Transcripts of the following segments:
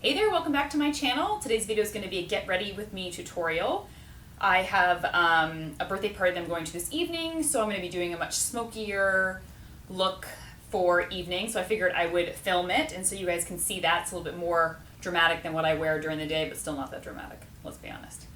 Hey there, welcome back to my channel. Today's video is going to be a get ready with me tutorial. I have a birthday party that I'm going to this evening, so I'm going to be doing a much smokier look for evening, so I figured I would film it and so you guys can see that. It's a little bit more dramatic than what I wear during the day, but still not that dramatic, let's be honest.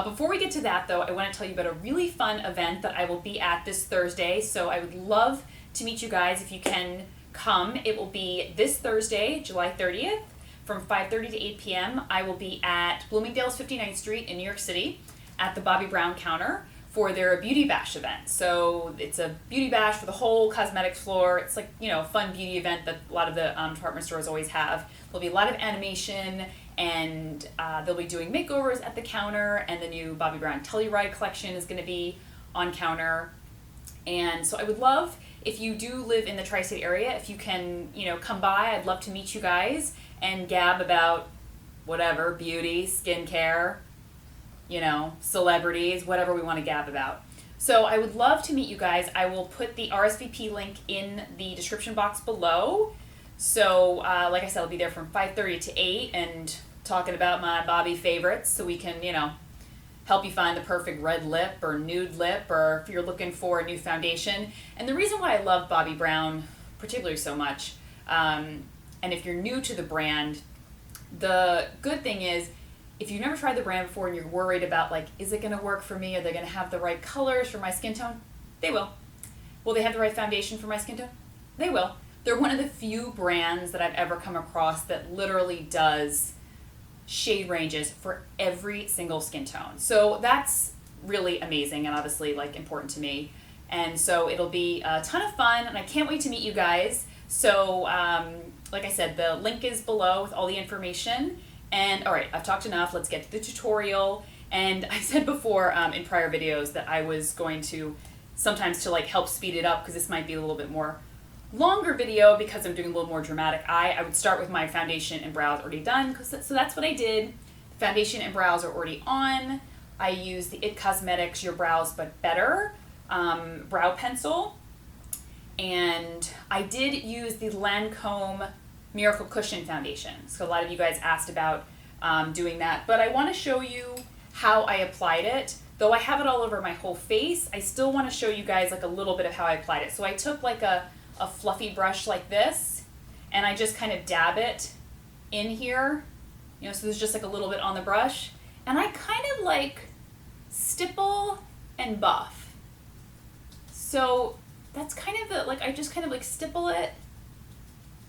Before we get to that though, I want to tell you about a really fun event that I will be at this Thursday, so I would love to meet you guys if you can come. It will be this Thursday, July 30th. From 5:30 to 8 p.m. I will be at Bloomingdale's 59th Street in New York City at the Bobbi Brown counter for their Beauty Bash event. So it's a beauty bash for the whole cosmetics floor. It's like, you know, a fun beauty event that a lot of the department stores always have. There'll be a lot of animation and they'll be doing makeovers at the counter, and the new Bobbi Brown Telluride collection is going to be on counter. And so I would love, if you do live in the tri-state area, if you can, you know, come by. I'd love to meet you guys and gab about whatever, beauty, skincare, you know, celebrities, whatever we want to gab about. So I would love to meet you guys. I will put the RSVP link in the description box below. So like I said, I'll be there from 5:30 to 8 and talking about my Bobbi favorites so we can, you know, help you find the perfect red lip or nude lip, or if you're looking for a new foundation. And the reason why I love Bobbi Brown particularly so much, and if you're new to the brand, the good thing is, if you've never tried the brand before and you're worried about, like, is it going to work for me? Are they going to have the right colors for my skin tone? They will. Will they have the right foundation for my skin tone? They will. They're one of the few brands that I've ever come across that literally does shade ranges for every single skin tone. So that's really amazing and obviously, like, important to me. And so it'll be a ton of fun, and I can't wait to meet you guys. So, like I said, the link is below with all the information. And all right, I've talked enough. Let's get to the tutorial. And I said before in prior videos that I was going to sometimes to like help speed it up, because this might be a little bit more longer video because I'm doing a little more dramatic eye. I would start with my foundation and brows already done, so that's what I did. Foundation and brows are already on. I use the It Cosmetics Your Brows But Better brow pencil. And I did use the Lancome Miracle Cushion foundation. So a lot of you guys asked about doing that, but I want to show you how I applied it. Though I have it all over my whole face, I still want to show you guys like a little bit of how I applied it. So I took like a fluffy brush like this, and I just kind of dab it in here, you know, so there's just like a little bit on the brush, and I kind of like stipple and buff. So that's kind of the, like, I just kind of like stipple it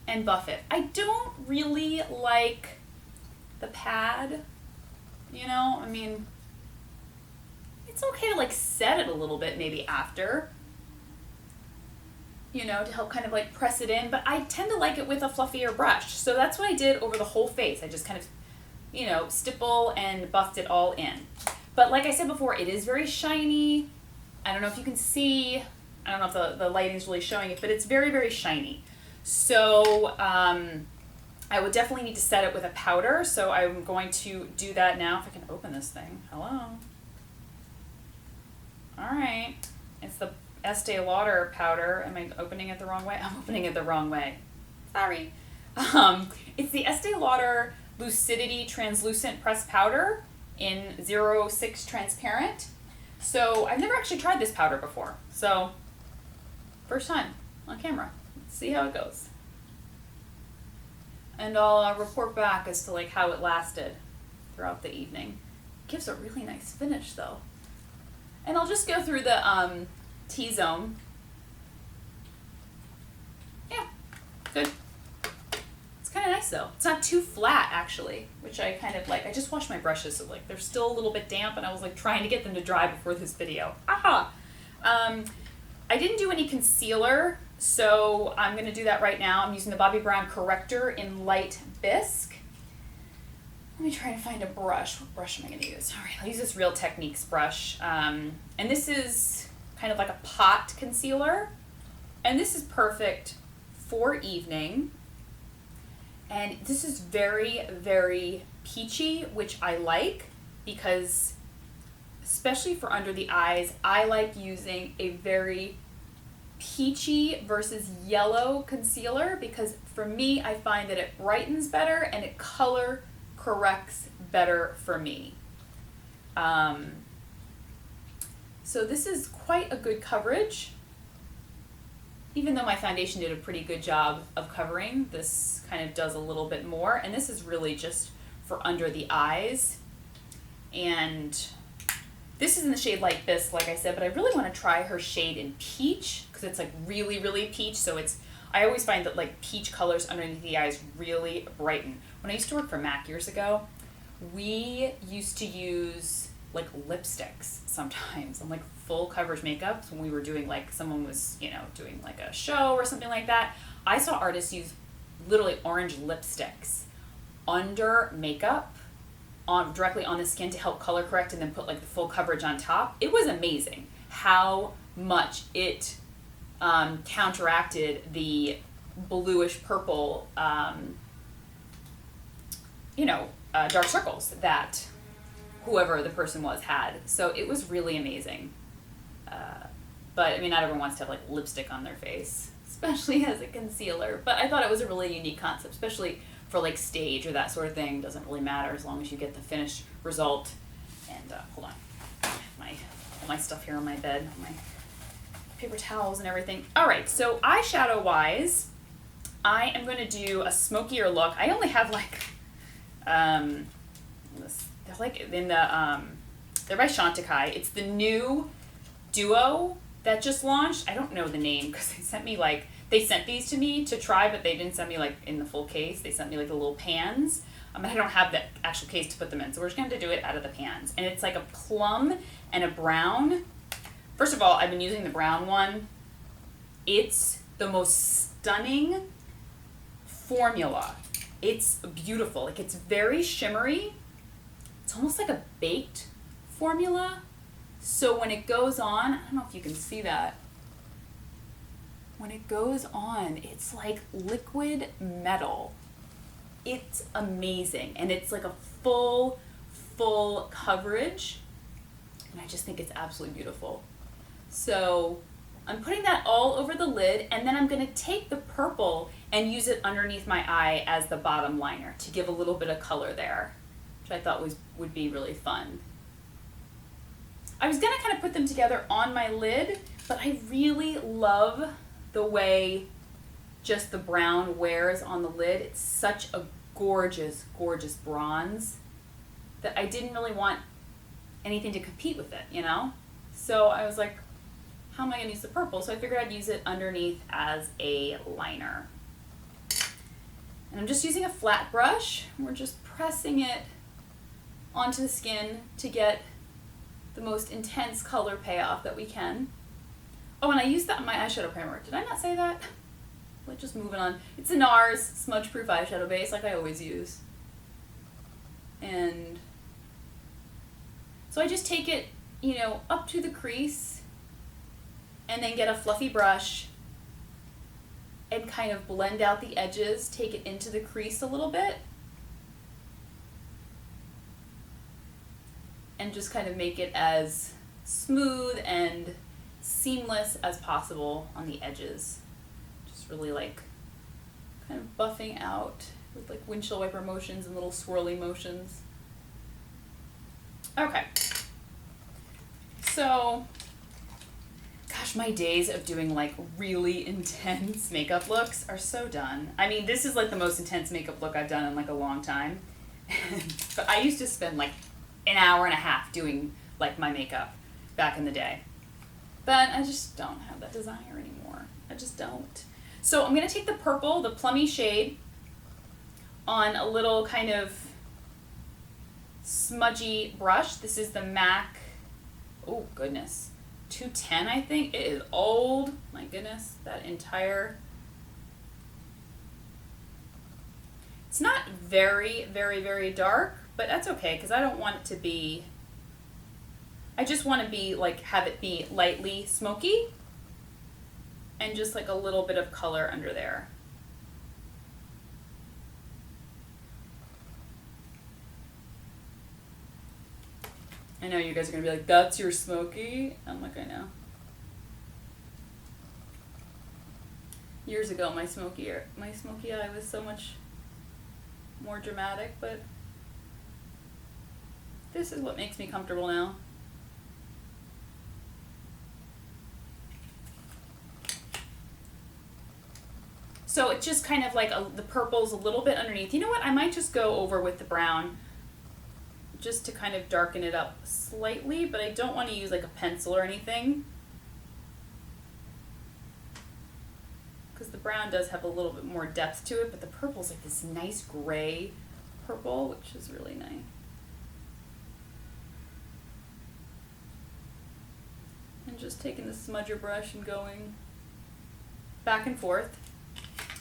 and buff it. I don't really like the pad, you know, I mean, it's okay to like set it a little bit maybe after, you know, to help kind of like press it in, but I tend to like it with a fluffier brush. So that's what I did over the whole face. I just kind of, you know, stipple and buffed it all in. But like I said before, it is very shiny. I don't know if you can see, I don't know if the lighting's really showing it, but it's very, very shiny. So I would definitely need to set it with a powder. So I'm going to do that now. If I can open this thing. Hello. All right. It's the Estee Lauder powder. Am I opening it the wrong way? I'm opening it the wrong way. Sorry. It's the Estee Lauder Lucidity Translucent Pressed Powder in 06 Transparent. So I've never actually tried this powder before. So first time on camera. Let's see how it goes. And I'll report back as to like how it lasted throughout the evening. It gives a really nice finish though. And I'll just go through the T-zone. Yeah, good. It's kind of nice though. It's not too flat actually, which I kind of like. I just washed my brushes, so like they're still a little bit damp, and I was like trying to get them to dry before this video. Aha! I didn't do any concealer, so I'm going to do that right now. I'm using the Bobbi Brown Corrector in Light Bisque. Let me try to find a brush. What brush am I going to use? All right, I'll use this Real Techniques brush. And this is kind of like a pot concealer. And this is perfect for evening. And this is very, very peachy, which I like because, especially for under the eyes, I like using a very peachy versus yellow concealer because for me, I find that it brightens better and it color corrects better for me. So this is quite a good coverage. Even though my foundation did a pretty good job of covering, this kind of does a little bit more. And this is really just for under the eyes. And this is in the shade Light This, like I said, but I really want to try her shade in Peach, because it's like really, really peach. So I always find that like peach colors underneath the eyes really brighten. When I used to work for MAC years ago, we used to use like lipsticks sometimes on like full coverage makeup when we were doing like, someone was, doing like a show or something like that. I saw artists use literally orange lipsticks under makeup directly on the skin to help color correct and then put like the full coverage on top. It was amazing how much it counteracted the bluish purple dark circles that whoever the person was had. So it was really amazing. But I mean, not everyone wants to have like lipstick on their face, especially as a concealer. But I thought it was a really unique concept, especially for like stage or that sort of thing. Doesn't really matter as long as you get the finished result. And hold on, all my stuff here on my bed, my paper towels and everything. All right, so eyeshadow wise, I am going to do a smokier look. I only have like they're like in the they're by Chantecaille. It's the new duo that just launched. I don't know the name because they sent these to me to try, but they didn't send me like in the full case. They sent me like the little pans. I don't have the actual case to put them in, so we're just going to do it out of the pans. And it's like a plum and a brown. First of all, I've been using the brown one. It's the most stunning formula. It's beautiful. Like, it's very shimmery. It's almost like a baked formula. So when it goes on, I don't know if you can see that. When it goes on, it's like liquid metal. It's amazing. And it's like a full coverage. And I just think it's absolutely beautiful. So I'm putting that all over the lid, and then I'm going to take the purple and use it underneath my eye as the bottom liner to give a little bit of color there, which I thought would be really fun. I was going to kind of put them together on my lid, but I really love the way just the brown wears on the lid. It's such a gorgeous, gorgeous bronze that I didn't really want anything to compete with it, So I was like, how am I going to use the purple? So I figured I'd use it underneath as a liner. And I'm just using a flat brush. We're just pressing it onto the skin to get the most intense color payoff that we can. Oh, and I used that on my eyeshadow primer. Did I not say that? Like, just moving on. It's a NARS smudge proof eyeshadow base, like I always use. And so I just take it, up to the crease, and then get a fluffy brush and kind of blend out the edges, take it into the crease a little bit, and just kind of make it as smooth and seamless as possible on the edges. Just really like kind of buffing out with like windshield wiper motions and little swirly motions. Okay. So, gosh, my days of doing like really intense makeup looks are so done. I mean, this is like the most intense makeup look I've done in like a long time. But I used to spend like an hour and a half doing like my makeup back in the day. But I just don't have that desire anymore. I just don't. So I'm going to take the purple, the plummy shade, on a little kind of smudgy brush. This is the MAC, oh goodness, 210 I think. It is old. My goodness, that entire... It's not very, very, very dark, but that's okay because I don't want it to be... I just want to be like, have it be lightly smoky and just like a little bit of color under there. I know you guys are going to be like, that's your smoky? I'm like, I know. Years ago, my smoky eye was so much more dramatic, but This is what makes me comfortable now. So it's just kind of like the purple's a little bit underneath. You know what? I might just go over with the brown just to kind of darken it up slightly, but I don't want to use like a pencil or anything, because the brown does have a little bit more depth to it, but the purple's like this nice gray purple, which is really nice. And just taking the smudger brush and going back and forth.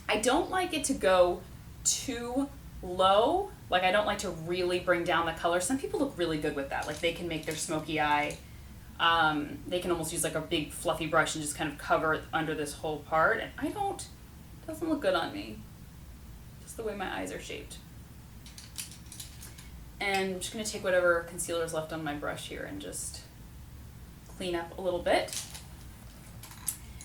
I don't like it to go too low. Like, I don't like to really bring down the color. Some people look really good with that. Like, they can make their smoky eye. They can almost use like a big fluffy brush and just kind of cover it under this whole part. And I don't, it doesn't look good on me. Just the way my eyes are shaped. And I'm just going to take whatever concealer is left on my brush here and just clean up a little bit.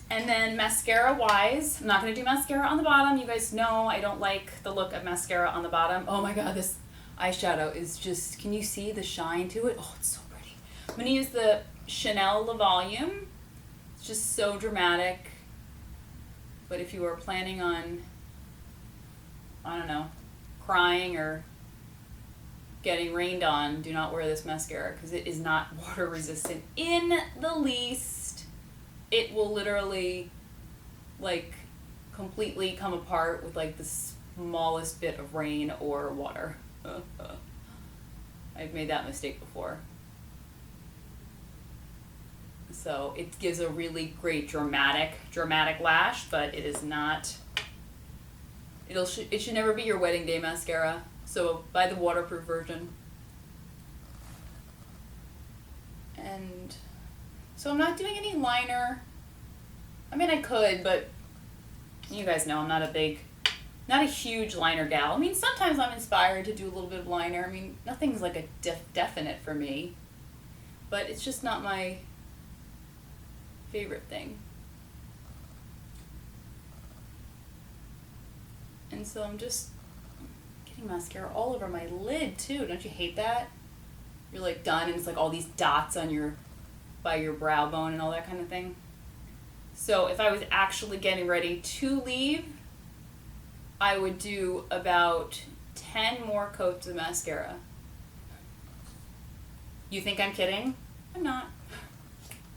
And then mascara-wise, I'm not going to do mascara on the bottom. You guys know I don't like the look of mascara on the bottom. Oh my god, this eyeshadow is just, can you see the shine to it? Oh, it's so pretty. I'm going to use the Chanel Le Volume. It's just so dramatic. But if you are planning on, I don't know, crying or getting rained on, do not wear this mascara because it is not water resistant in the least. It will literally like completely come apart with like the smallest bit of rain or water. I've made that mistake before. So it gives a really great dramatic lash, but it is not, it should never be your wedding day mascara. So buy the waterproof version. And so I'm not doing any liner. I mean, I could, but you guys know I'm not a huge liner gal. I mean, sometimes I'm inspired to do a little bit of liner. I mean, nothing's like a definite for me, but it's just not my favorite thing. And so I'm just getting mascara all over my lid too. Don't you hate that? You're like done and it's like all these dots on by your brow bone and all that kind of thing. So if I was actually getting ready to leave, I would do about 10 more coats of mascara. You think I'm kidding? I'm not.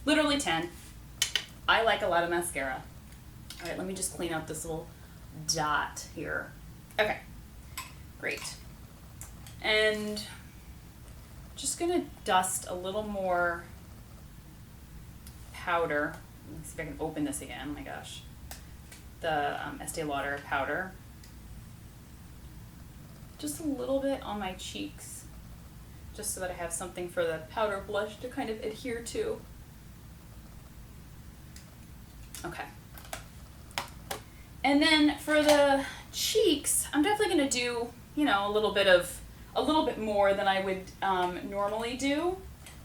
Literally 10. I like a lot of mascara. All right, let me just clean up this little dot here. Okay, great. And just gonna dust a little more powder. Let's see if I can open this again. Oh my gosh. The Estee Lauder powder. Just a little bit on my cheeks, just so that I have something for the powder blush to kind of adhere to. Okay. And then for the cheeks, I'm definitely gonna do, you know, a little bit more than I would normally do.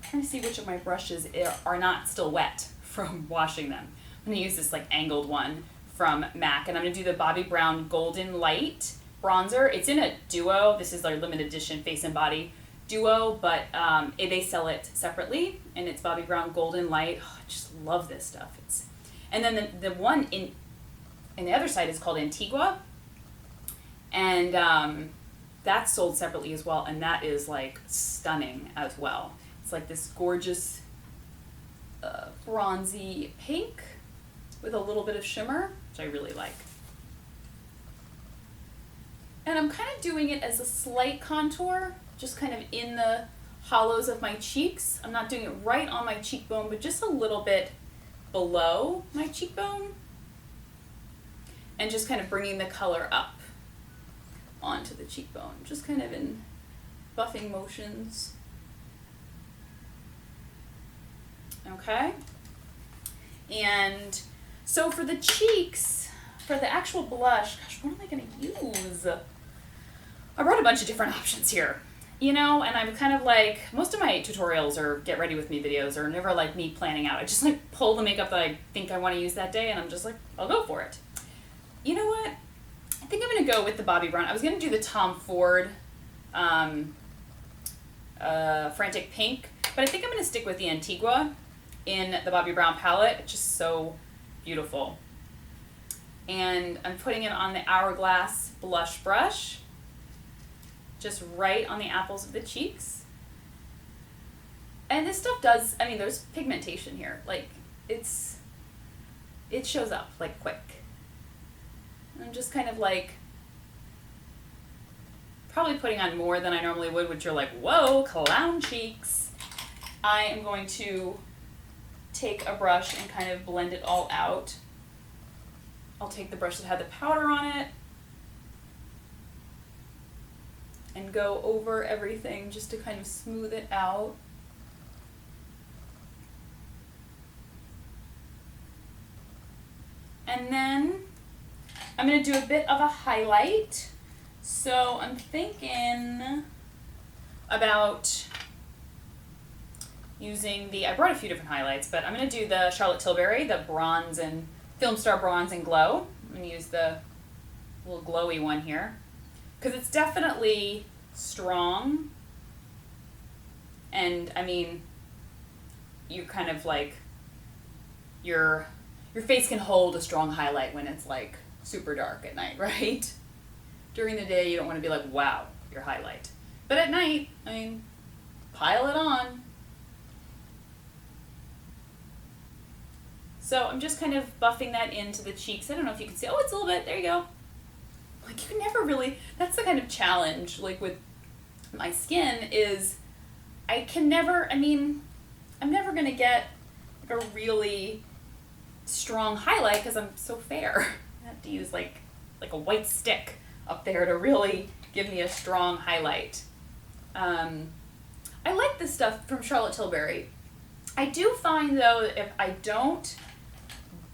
I'm trying to see which of my brushes are not still wet from washing them. I'm gonna use this like angled one from MAC, and I'm gonna do the Bobbi Brown Golden Light bronzer. It's in a duo. This is their limited edition face and body duo, but they sell it separately, and it's Bobbi Brown Golden Light. Oh, I just love this stuff. And then the one in the other side is called Antigua, and that's sold separately as well, and that is like stunning as well. It's like this gorgeous bronzy pink with a little bit of shimmer, which I really like. And I'm kind of doing it as a slight contour, just kind of in the hollows of my cheeks. I'm not doing it right on my cheekbone, but just a little bit below my cheekbone. And just kind of bringing the color up onto the cheekbone, just kind of in buffing motions. Okay? And so for the cheeks, for the actual blush, gosh, what am I going to use? I brought a bunch of different options here, you know, and I'm kind of like, most of my tutorials or get ready with me videos are never like me planning out. I just like pull the makeup that I think I want to use that day, and I'm just like, I'll go for it. You know what? I think I'm going to go with the Bobbi Brown. I was going to do the Tom Ford Frantic Pink, but I think I'm going to stick with the Antigua in the Bobbi Brown palette. It's just so beautiful. And I'm putting it on the Hourglass blush brush, just right on the apples of the cheeks. And this stuff does, I mean, there's pigmentation here. Like, it shows up, like, quick. And I'm just kind of like, probably putting on more than I normally would, which you're like, whoa, clown cheeks. I am going to take a brush and kind of blend it all out. I'll take the brush that had the powder on it and go over everything just to kind of smooth it out. And then I'm going to do a bit of a highlight. So I'm thinking about using I brought a few different highlights, but I'm going to do the Charlotte Tilbury, the Bronze and Film Star Bronze and Glow. I'm going to use the little glowy one here because it's definitely strong. And I mean, you're kind of like, your face can hold a strong highlight when it's like super dark at night, right? During the day, you don't want to be like, wow, your highlight. But at night, I mean, pile it on. So I'm just kind of buffing that into the cheeks. I don't know if you can see. Oh, it's a little bit. There you go. Like, you can never really, that's the kind of challenge, like, with my skin is I can never, I mean, I'm never going to get like a really strong highlight because I'm so fair. I have to use like a white stick up there to really give me a strong highlight. I like this stuff from Charlotte Tilbury. I do find though that if I don't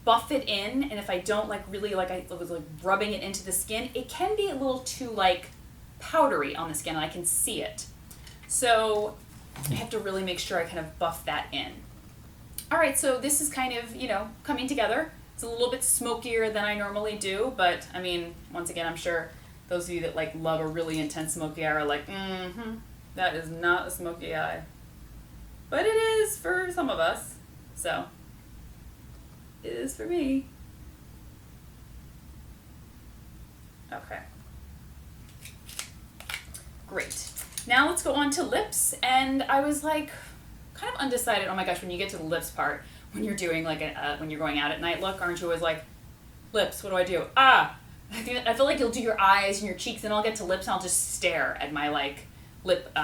buff it in and if I don't like really like I was like rubbing it into the skin, it can be a little too like powdery on the skin and I can see it. So I have to really make sure I kind of buff that in. All right, so this is kind of, you know, coming together. It's a little bit smokier than I normally do, but I mean, once again, I'm sure those of you that like love a really intense smoky eye are like, that is not a smoky eye. But it is for some of us, so it is for me. Okay. Great. Now let's go on to lips, and I was like kind of undecided. Oh my gosh, when you get to the lips part, when you're doing like when you're going out at night look, aren't you always like, lips, what do I do? I feel like you'll do your eyes and your cheeks, and I'll get to lips and I'll just stare at my like lip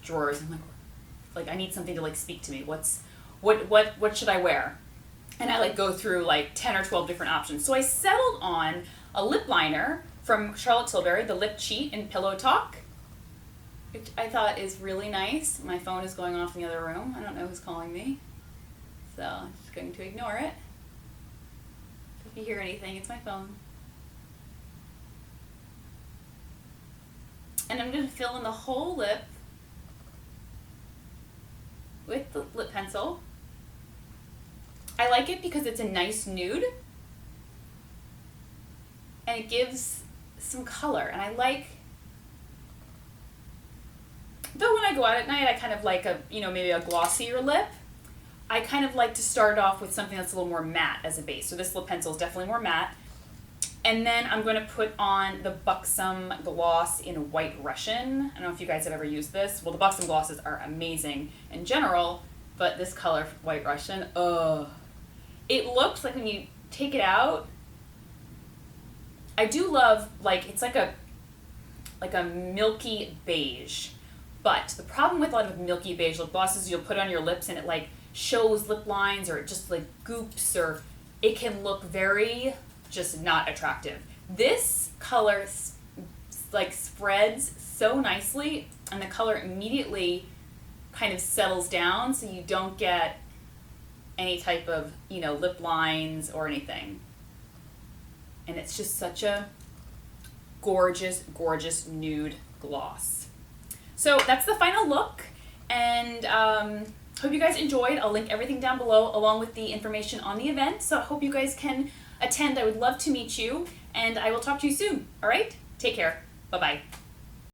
drawers and like I need something to like speak to me. What should I wear? And I like go through like 10 or 12 different options. So I settled on a lip liner from Charlotte Tilbury, the Lip Cheat in Pillow Talk, which I thought is really nice. My phone is going off in the other room. I don't know who's calling me, so I'm just going to ignore it. If you hear anything, it's my phone. And I'm going to fill in the whole lip with the lip pencil. I like it because it's a nice nude and it gives some color, and I like, though when I go out at night I kind of like maybe a glossier lip. I kind of like to start off with something that's a little more matte as a base. So this lip pencil is definitely more matte. And then I'm going to put on the Buxom gloss in White Russian. I don't know if you guys have ever used this. Well, the Buxom glosses are amazing in general, but this color, White Russian, it looks like when you take it out, I do love, like, it's like a milky beige. But the problem with a lot of milky beige lip glosses, you'll put it on your lips and it like shows lip lines, or it just like goops, or it can look very just not attractive. This color like spreads so nicely, and the color immediately kind of settles down, so you don't get any type of, lip lines or anything. And it's just such a gorgeous, gorgeous nude gloss. So that's the final look, and hope you guys enjoyed. I'll link everything down below along with the information on the event. So I hope you guys can attend. I would love to meet you, and I will talk to you soon. All right? Take care. Bye-bye.